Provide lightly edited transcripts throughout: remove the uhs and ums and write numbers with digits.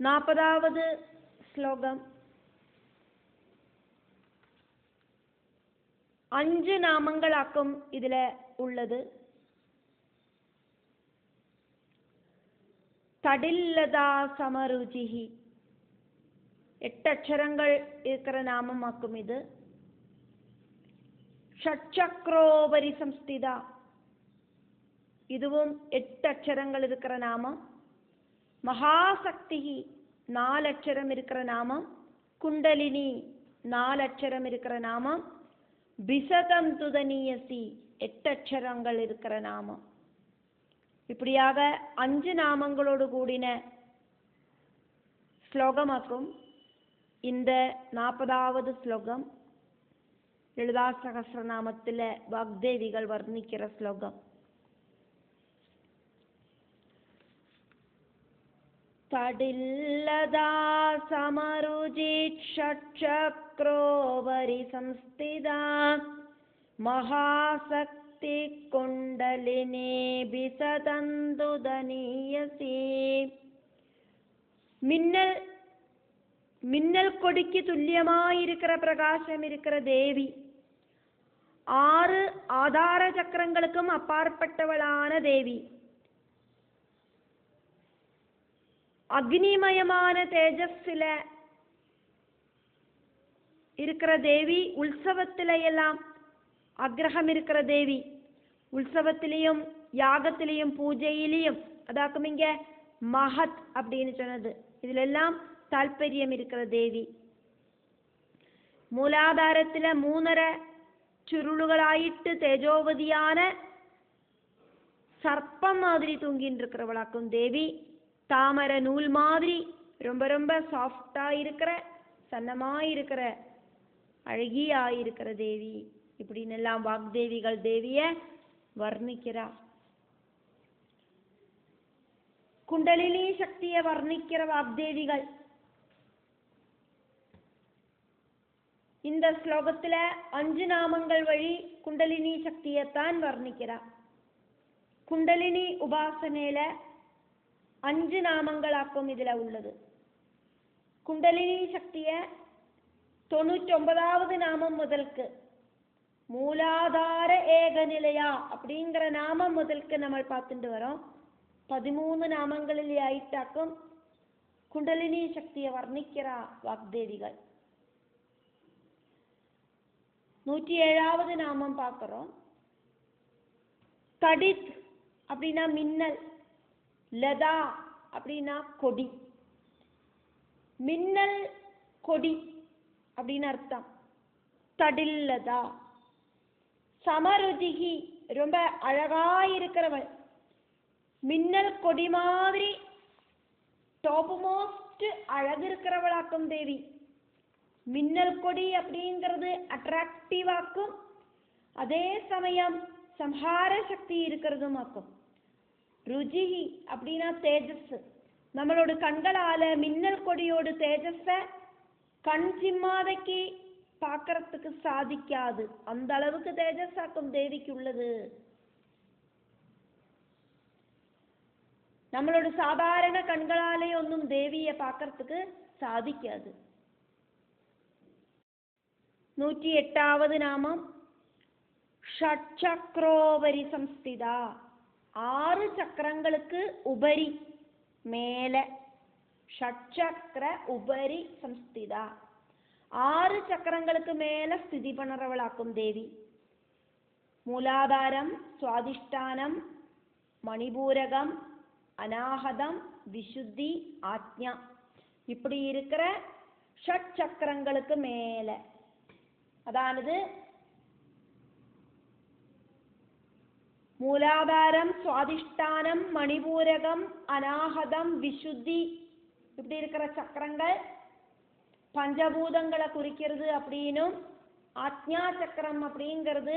40வது ശ്ലോകം 5 നാമങ്ങളാക്കും ഇതിലെ ഉള്ളത്. തടില്ലതാ സമരുചിഹി 8 അക്ഷരങ്ങൾ இருக்கிற നാമമാക്കും ഇത്. ஷட்சக்ரோபரி சம்ஸ்திதா இதுவும் 8 அக்ஷரங்கள் இருக்கிற நாமம். மகாசக்தி 4 அக்ஷரம் இருக்கிற நாமம். குண்டலினி 4 அக்ஷரம் இருக்கிற நாமம். பிசதம் துதனியசி 8 அக்ஷரங்கள் இருக்கிற நாமம். இப்படியாக 5 நாமங்களோடு கூடின ஸ்லோகமாக்கும் இந்த 40வது ஸ்லோகம். ലളിതാ സഹസ്രനാമത്തിലെ വാഗ്ദേവികൾ വർണ്ണിക്കുന്ന ശ്ലോകം. തടില്ലതാ സമരുചി ഷട്ചക്രോപരി സംസ്ഥിതാ മഹാസക്തി കുണ്ടലിനി ബിസതന്തുദനീയസി. மின்னல் கொடிக்கு துல்லியமாயிருக்கிற பிரகாசம் இருக்கிற தேவி, 6 ஆதார சக்கரங்களுக்கும் அப்பாற்பட்டவளான தேவி, அக்னிமயமான தேஜஸ்ல இருக்கிற தேவி, உற்சவத்தில எல்லாம் ஆக்ரகம் இருக்கிற தேவி, உற்சவத்திலையும் யாகத்திலையும் பூஜையிலையும் அதாக்கும் இங்க மகத் அப்படின்னு சொன்னது. இதுல எல்லாம் താല്പര്യം இருக்கிற தேவி. മൂലാധാരത്തിലെ 3.5 ചുരുളുകളായിട്ട് തേജോവതിயான சர்ப்பம் மாதிரி தூங்கிட்டு இருக்கிறவளாக்கும் தேவி. தாமரை நூல் மாதிரி ரொம்ப ரொம்ப சாஃப்டா இருக்கிற, சன்னமா இருக்கிற, அழகியா இருக்கிற தேவி. இப்படின்னு எல்லாம் வாக்தேவிகள் தேவிய வர்ணிக்கிறா. குண்டலினி சக்தியை வர்ணிக்கிற வாக்தேவிகள் இந்த ஸ்லோகத்துல 5 நாமங்கள் வழி குண்டலினி சக்தியைத்தான் வர்ணிக்கிறார். குண்டலினி உபாசனையில 5 நாமங்களாக்கும் இதுல உள்ளது. குண்டலினி சக்திய 99வது நாமம் முதலுக்கு மூலாதார ஏகநிலையா அப்படிங்கிற நாமம் முதலுக்கு நம்ம பார்த்துட்டு வரோம். 13 நாமங்களில் ஆயிட்டாக்கும் குண்டலினி சக்தியை வர்ணிக்கிறா வாக்தேவிகள். 107வது நாமம் பார்க்கிறோம். தடித் அப்படின்னா மின்னல், லதா அப்படின்னா கொடி. மின்னல் கொடி அப்படின்னு அர்த்தம். தடில்லதா. சமருதிகி ரொம்ப அழகாயிருக்கிறவள். மின்னல் கொடி மாதிரி டாப் மோஸ்ட் அழகு இருக்கிறவளாக்கும் தேவி. மின்னல் கொடி அப்படிங்கிறது அட்ராக்டிவாக்கும், அதே சமயம் சம்ஹார சக்தி இருக்கிறதும் ஆக்கும். ருஜிஹி அப்படின்னா தேஜஸ். நம்மளோட கண்களால மின்னல் கொடியோடு தேஜஸ கண் சிம்மாதைக்கு பார்க்கறதுக்கு சாதிக்காது. அந்த அளவுக்கு தேஜஸ் ஆக்கும் தேவிக்கு உள்ளது. நம்மளோட சாதாரண கண்களாலே ஒன்றும் தேவியை பார்க்கறதுக்கு சாதிக்காது. 108வது நாமம் ஷட்சக்ரோபரி சம்ஸ்திதா. 6 சக்கரங்களுக்கு உபரி மேல. ஷட்சக்ர உபரி சம்ஸ்திதா. 6 சக்கரங்களுக்கு மேல ஸ்திதி பண்ணறவளாக்கும் தேவி. மூலாதாரம், சுவாதிஷ்டானம், மணிபூரகம், அநாகதம், விசுத்தி, ஆக்ஞா இப்படி இருக்கிற ஷட் சக்கரங்களுக்கு மேல. அதாவது மூலாதாரம், சுவாதிஷ்டானம், மணிபூரகம், அநாகதம், விசுத்தி இப்படி இருக்கிற சக்கரங்கள் பஞ்சபூதங்களை குறிக்கிறது அப்படின்னும், ஆக்ஞா சக்கரம் அப்படிங்கிறது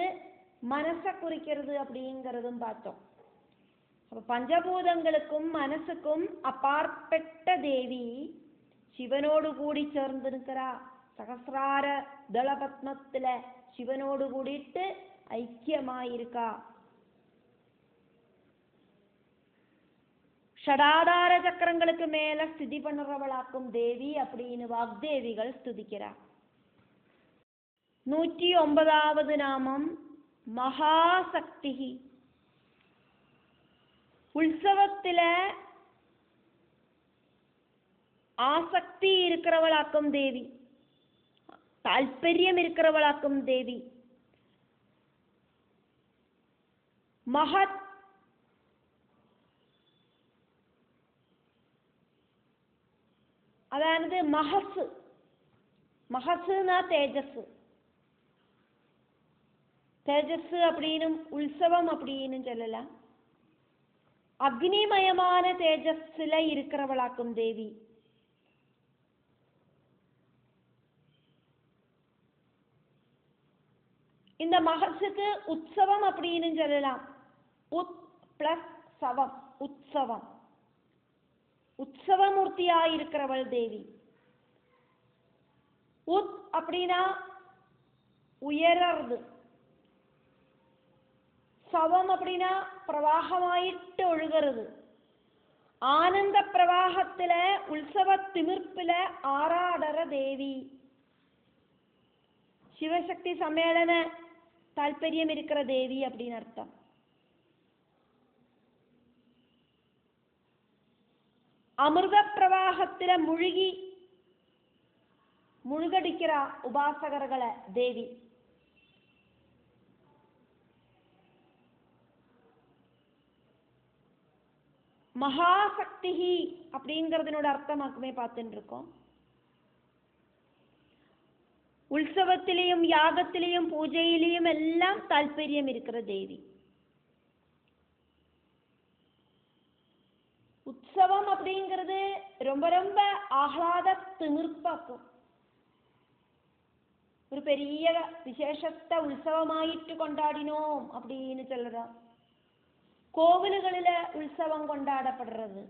மனசை குறிக்கிறது அப்படிங்கிறதும் பார்த்தோம். அப்ப பஞ்சபூதங்களுக்கும் மனசுக்கும் அப்பாற்பட்ட தேவி சிவனோடு கூடி சேர்ந்திருக்கிறா. சகசிரார தளபத்மத்துல சிவனோடு கூடிட்டு ஐக்கியமாயிருக்கா. ஷடாதார சக்கரங்களுக்கு மேல ஸ்திதி பண்ணுறவளாக்கும் தேவி அப்படின்னு வாக்தேவிகள் ஸ்துதிக்கிறார். 109வது நாமம் மகாசக்தி. உற்சவத்தில ஆசக்தி இருக்கிறவளாக்கும் தேவி, தால்பரியம் இருக்கிறவளாக்கும் தேவி. மகத் அதாவது மகசு, மகசுனா தேஜஸ், தேஜஸ் அப்படின்னும் உற்சவம் அப்படின்னு சொல்லலாம். அக்னிமயமான தேஜஸ்ல இருக்கிறவளாக்கும் தேவி. இந்த மகசுக்கு உற்சவம் அப்படின்னு சொல்லலாம். உத் பிளஸ் சவம், உற்சவம். உற்சவமூர்த்தியாயிருக்கிறவள் தேவி. உத் அப்படின்னா உயர்றது, சவம் அப்படின்னா பிரவாகமாயிட்டு ஒழுகிறது. ஆனந்த பிரவாகத்துல உற்சவ திமிர்ப்புல ஆராடற தேவி. சிவசக்தி சம்மேளன தால்பரியம் இருக்கிற தேவி அப்படின்னு அர்த்தம். அமிர்த பிரவாகத்தில முழுகடிக்கிற உபாசகர்களை தேவி. மகாசக்தி அப்படிங்கிறதுனோட அர்த்தமாக்குமே பார்த்துட்டு இருக்கோம். உற்சவத்திலையும் யாகத்திலையும் பூஜையிலையும் எல்லாம் தால்பரியம் இருக்கிற தேவி. உற்சவம் அப்படிங்கிறது ரொம்ப ரொம்ப ஆஹ்லாத திமிர்ப்பாக்கும். ஒரு பெரிய விசேஷத்தை உற்சவமாயிட்டு கொண்டாடினோம் அப்படின்னு சொல்றோம். கோவில்களில உற்சவம் கொண்டாடப்படுறது.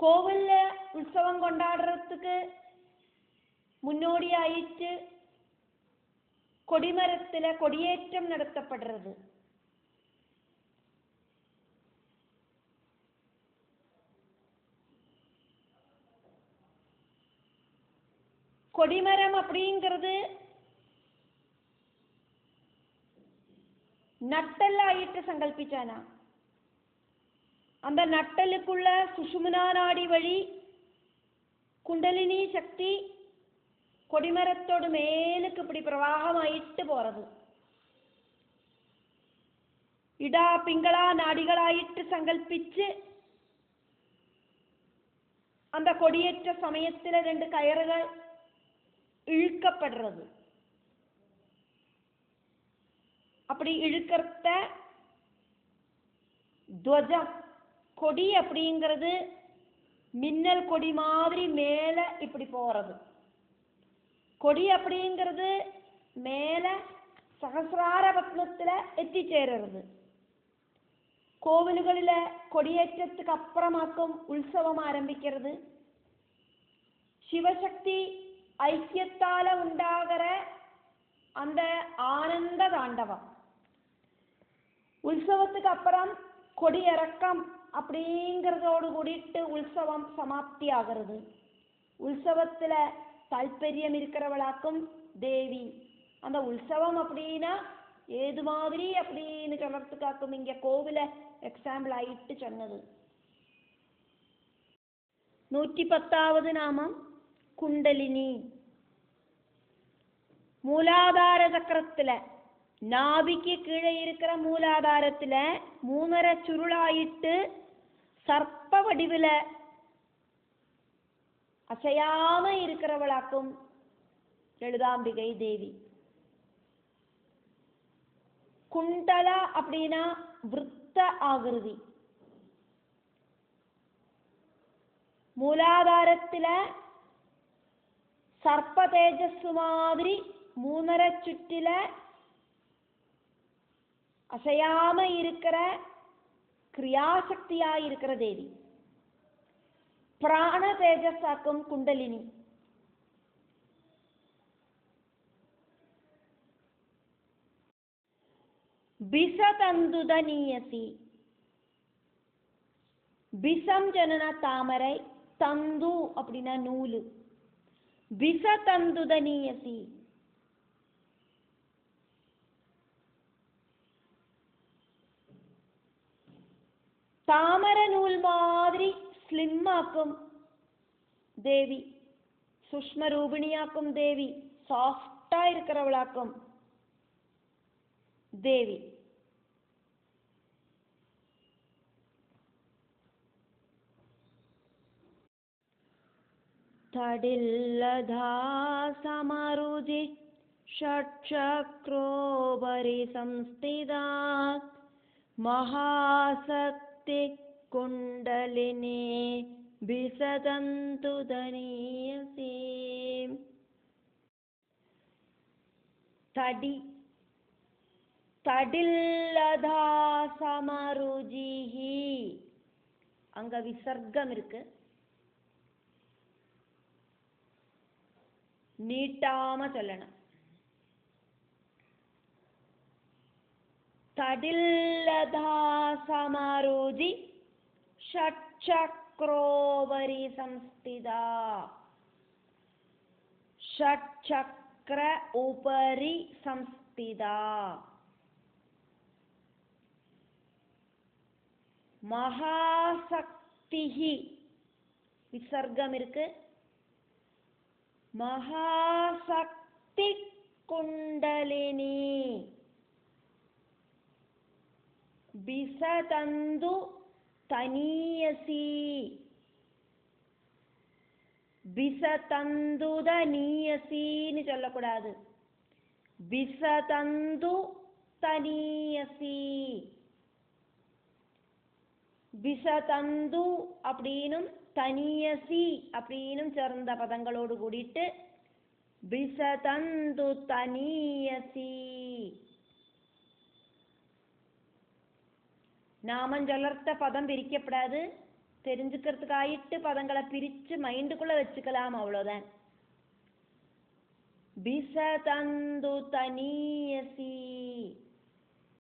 கோவில்ல உற்சவம் கொண்டாடுறதுக்கு முன்னோடியாயிட்டு கொடிமரத்துல கொடியேற்றம் நடத்தப்படுறது. கொடிமரம் அப்படிங்கிறது நட்டல்லாயிட்டு சங்கல்பிச்சானா, அந்த நட்டலுக்குள்ள சுஷும்னா நாடி வழி குண்டலினி சக்தி கொடிமரத்தோடு மேலுக்கு இப்படி பிரவாகமாயிட்டு போறது. இடா பிங்களா நாடிகளாயிட்டு சங்கல்பிச்சு அந்த கொடியேற்ற சமயத்துல 2 கயறுகள் இழுக்கப்படுறது. அப்படி இழுக்கிறத துவஜம், கொடி அப்படிங்கிறது மின்னல் கொடி மாதிரி மேல இப்படி போறது. கொடி அப்படிங்கிறது மேல சகசிரார பத்மத்துல எத்திச்சேர்றது. கோவில்களில கொடியேற்றத்துக்கு அப்புறமாக்கும் உற்சவம் ஆரம்பிக்கிறது. சிவசக்தி ஐக்கியத்தால உண்டாகிற அந்த ஆனந்த தாண்டவம். உற்சவத்துக்கு அப்புறம் கொடியிறக்கம் அப்படிங்கிறதோடு கூடிட்டு உற்சவம் சமாப்தி ஆகிறது. உற்சவத்துல தால்பரியம் இருக்கிறவளாக்கும் தேவி. அந்த உற்சவம் அப்படின்னா ஏது மாதிரி அப்படின்னு சொல்றதுக்காக்கும் இங்க கோவில எக்ஸாம்பிள் ஆயிட்டு சொன்னது. 110வது நாமம் குண்டலினி. மூலாதார சக்கரத்துல நாபிக்கு கீழே இருக்கிற மூலாதாரத்துல 3.5 சுருளாயிட்டு சர்ப்ப வடிவுல அசையாம இருக்கிறவளாக்கும் லலிதாம்பிகை தேவி. குண்டல அப்படின்னா விருத்த ஆகிருதி. மூலாதாரத்துல சர்ப்ப தேஜஸ் மாதிரி 3.5 சுற்றில அசையாம இருக்கிற கிரியாசக்தியா இருக்கிற தேவி. பிராண தேஜஸாக்கும் குண்டலினி. பிசதந்துத நீயசி. பிசம் சொன்னா தாமரை, தந்து அப்படின்னா நூலு. பிச தந்துதனியசி, தாமரை நூல் மாதிரி ஸ்லிம் ஆக்கும் தேவி, சுஷ்ம ரூபிணியாக்கும் தேவி, சாஃப்டா இருக்கிறவளாக்கும் தேவி. தடில்லதா சமருஜி ஷட்சக்ரோபரி சம்ஸ்திதா மகாசக்தி குண்டலினி பிசதந்து தனியசி. தடி தடில்லதா சமருஜிஹி, அங்க விசர்க்கம் இருக்கு, நீட்டாம சொல்லணும். தடில்லதா சமருஜி ஷட்சக்ரோபரி சம்ஸ்திதா, ஷட்சக்ர உபரி சம்ஸ்திதா. மகாசக்திஹி விசர்க்கம் இருக்கு, மகாசக்தி குண்டலினி பிசதந்து தனியசி, பிசதந்துத நீயசின்னு சொல்லக்கூடாது, பிசதந்து தனியசி. பிசதந்து அப்படின்னும் தனியசி அப்படின்னும் சேர்ந்த பதங்களோடு கூடிட்டு பிசதந்து தனியசி. நாமஞ்சொல்லர்த்த பதம் பிரிக்கப்படாது, தெரிஞ்சுக்கிறதுக்காயிட்டு பதங்களை பிரிச்சு மைண்டுக்குள்ள வச்சுக்கலாம், அவ்வளோதான். பிசதந்து தனியசி.